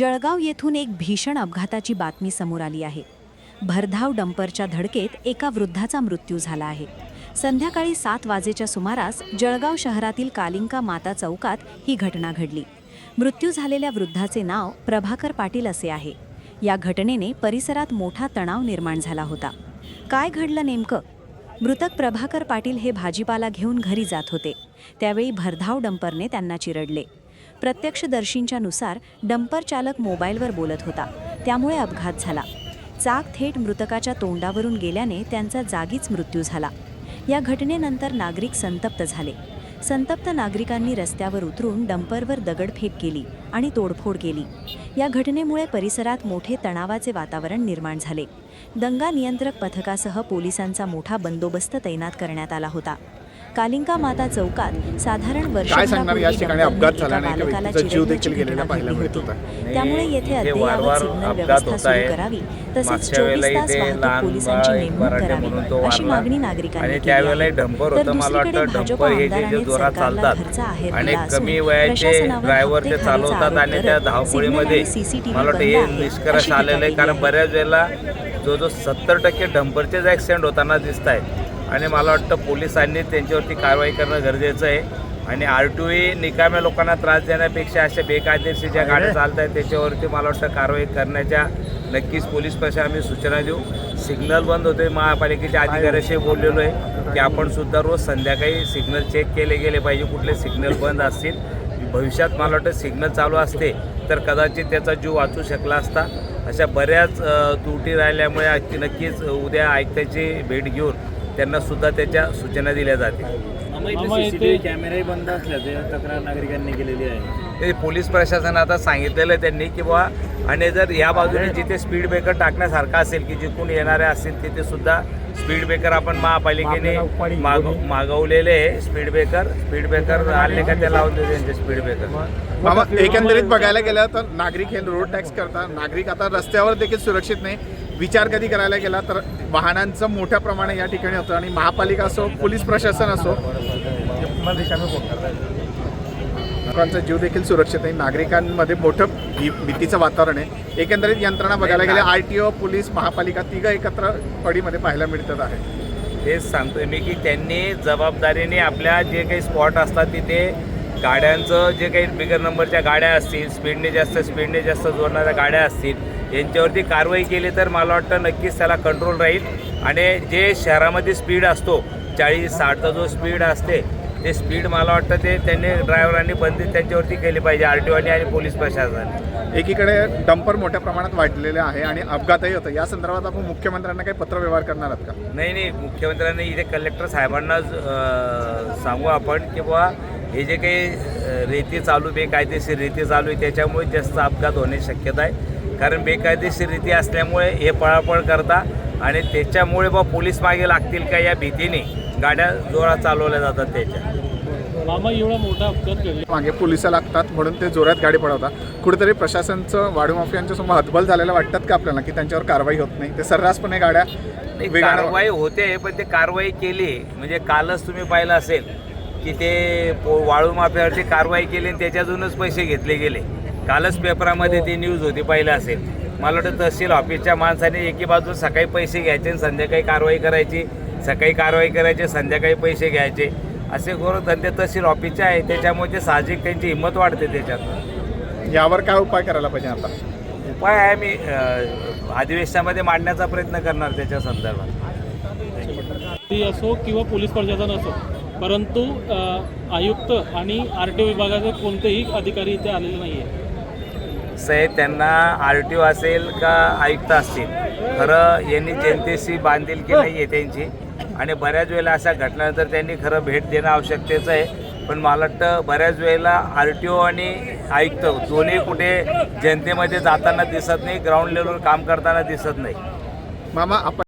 जळगाव येथून एक भीषण अपघाताची बातमी समोर आली आहे। भरधाव डंपरच्या धडकेत एका वृद्धाचा मृत्यू झाला आहे। संध्याकाळी 7 वाजेच्या सुमारास जळगाव शहरातील कालिंका माता चौकात ही घटना घडली। मृत्यू झालेल्या वृद्धाचे नाव प्रभाकर पाटील असे आहे। या घटनेने परिसरात मोठा तणाव निर्माण झाला होता। काय घडलं नेमकं? मृतक प्रभाकर पाटील हे भाजीपाला घेऊन घरी जात होते। त्यावेळी भरधाव डंपरने त्यांना चिरडले। प्रत्यक्षदर्शींच्या नुसार डंपर चालक मोबाईलवर बोलत होता, त्यामुळे अपघात झाला। चाक थेट मृतकाच्या तोंडावरून गेल्याने त्यांचा जागीच मृत्यू झाला। या घटनेनंतर नागरिक संतप्त झाले। संतप्त नागरिकांनी रस्त्यावर उतरून डंपरवर दगडफेक केली आणि तोडफोड केली। या घटनेमुळे परिसरात मोठे तणावाचे वातावरण निर्माण झाले। दंगा नियंत्रक पथकासह पोलिसांचा मोठा बंदोबस्त तैनात करण्यात आला होता। कालिंका माता चौकात साधारण वर्षभरापूर्वी अपघात झाल्याने जीव देखील गेलेला पाहायला मिळत होता। त्यामुळे येथे अद्ययावत सिग्नल व्यवस्था सुरू करावी, तसेच 24 तास वाहतूक पोलिसांची नेमणूक करावी अशी मागणी नागरिकांनी केली आहे। तर दुसरीकडे भाजप आमदारांनी सरकारला खर्च आहेर दिला असून प्रशासनावर हप्ते चालवतात आणि त्या धावपळीमध्ये मला हे निष्कर्ष आलेलं आहे, कारण बऱ्याच वेळेला जो 70% डंपरचेच ॲक्सिडेंट होताना दिसत आहेत आणि मला वाटतं पोलिसांनी त्यांच्यावरती कारवाई करणं गरजेचं आहे। आणि RTO निकाम्या लोकांना त्रास देण्यापेक्षा अशा बेकायदेशीर ज्या गाड्या चालत आहेत त्याच्यावरती मला वाटतं कारवाई करण्याच्या नक्कीच पोलीस प्रशासन आम्ही सूचना देऊ। सिग्नल बंद होते, महापालिकेच्या अधिकाऱ्याशी बोललेलो आहे की आपण सुद्धा रोज संध्याकाळी सिग्नल चेक केले गेले पाहिजे, कुठले सिग्नल बंद असतील। भविष्यात मला वाटतं सिग्नल चालू असते तर कदाचित त्याचा जीव वाचू शकला असता। अशा बऱ्याच त्रुटी राहिल्यामुळे नक्कीच उद्या आयुक्ताची भेट घेऊन त्यांना सुद्धा त्याच्या सूचना दिल्या जातील। कॅमेराही बंद असल्याचे तक्रार नागरिकांनी केलेली आहे। ते पोलीस प्रशासन आता सांगितलेलं आहे त्यांनी की बुवा, आणि जर या बाजूने जिथे स्पीड ब्रेकर टाकण्यासारखा असेल की जिथून येणारे असतील तिथे सुद्धा स्पीड ब्रेकर आपण महापालिकेने मागवलेले आहे। स्पीड ब्रेकर आले का त्याला लावून देते स्पीड ब्रेकर। एकंदरीत बघायला गेलं तर नागरिक हे रोड टॅक्स करतात, नागरिक आता रस्त्यावर देखील सुरक्षित नाही। विचार कधी करायला गेला तर वाहनांचं मोठ्या प्रमाणे या ठिकाणी होतं आणि महापालिका असो पोलीस प्रशासन असो लोकांचा जीव देखील सुरक्षित नाही। नागरिकांमध्ये मोठं भीतीचं वातावरण आहे। एकंदरीत यंत्रणा बघायला गेल्या RTO पोलीस महापालिका तिघं एकत्र पडीमध्ये पाहायला मिळतात आहे। हेच सांगतोय मी की त्यांनी जबाबदारीने आपल्या जे काही स्पॉट असतात तिथे गाड्यांचं जे काही बिगर नंबरच्या गाड्या असतील, स्पीडने जास्त जोडणाऱ्या गाड्या असतील यांच्यावरती कारवाई केली तर मला वाटतं नक्कीच त्याला कंट्रोल राहील। आणि जे शहरामध्ये स्पीड असतो 40-60चा जो स्पीड असते ते स्पीड मला वाटतं ते त्यांनी ड्रायव्हरांनी बंदी त्यांच्यावरती केली पाहिजे, RTO आणि पोलीस प्रशासनाने। एकीकडे डंपर मोठ्या प्रमाणात वाढलेले आहे आणि अपघातही होतं। या संदर्भात आपण मुख्यमंत्र्यांना काही पत्रव्यवहार करणार आहात का? नाही, मुख्यमंत्र्यांनी इथे कलेक्टर साहेबांना सांगू आपण की बुवा हे जे काही रेती चालू बेकायदेशीर रेती चालू आहे त्याच्यामुळे जास्त अपघात होण्याची शक्यता आहे। कारण बेकायदेशीर रीती असल्यामुळे हे पळापळ करता आणि त्याच्यामुळे बा पोलीस मागे लागतील का या भीतीने गाड्या जोरात चालवल्या जातात। त्याच्या एवढा मोठा अपघात घडला, मागे पोलिस लागतात म्हणून ते जोरात गाडी पळवतात। कुठेतरी प्रशासनचं वाळू माफियांच्या समोर हतबल झालेलं वाटतात का आपल्याला की त्यांच्यावर कारवाई होत नाही? ते सर्रासपणे गाड्या कारवाई होते, पण ते कारवाई केली म्हणजे कालच तुम्ही पाहिलं असेल की ते वाळू माफियावरती कारवाई केली आणि त्याच्यातूनच पैसे घेतले गेले। कालच पेपरामध्ये ती न्यूज होती, पाहिलं असेल। मला वाटतं तहसील ऑफिसच्या माणसाने एकी बाजू सकाळी पैसे घ्यायचे आणि संध्याकाळी कारवाई करायची, सकाळी कारवाई करायची संध्याकाळी पैसे घ्यायचे, असे करून धंदे तहसील ऑफिसचे आहे। त्याच्यामुळे ते साहजिक त्यांची हिंमत वाढते त्याच्यात। यावर काय उपाय करायला पाहिजे? आता उपाय आहे मी अधिवेशनामध्ये मांडण्याचा प्रयत्न करणार त्याच्या संदर्भात। ती असो किंवा पोलीस प्रशासन असो, परंतु आयुक्त आणि RTO विभागाचे कोणतेही अधिकारी इथे आलेले नाही आहे। साहेब, त्यांना RTO असेल का आयुक्त असतील, खरं यांनी जनतेशी बांधिलकी नाही आहे त्यांची आणि बऱ्याच वेळेला अशा घटनांनंतर त्यांनी खरं भेट देणं आवश्यकतेचं आहे। पण मला वाटतं बऱ्याच वेळेला RTO आणि आयुक्त दोन्ही कुठे जनतेमध्ये जाताना दिसत नाही, ग्राउंड लेवलवर काम करताना दिसत नाही। मामा आपण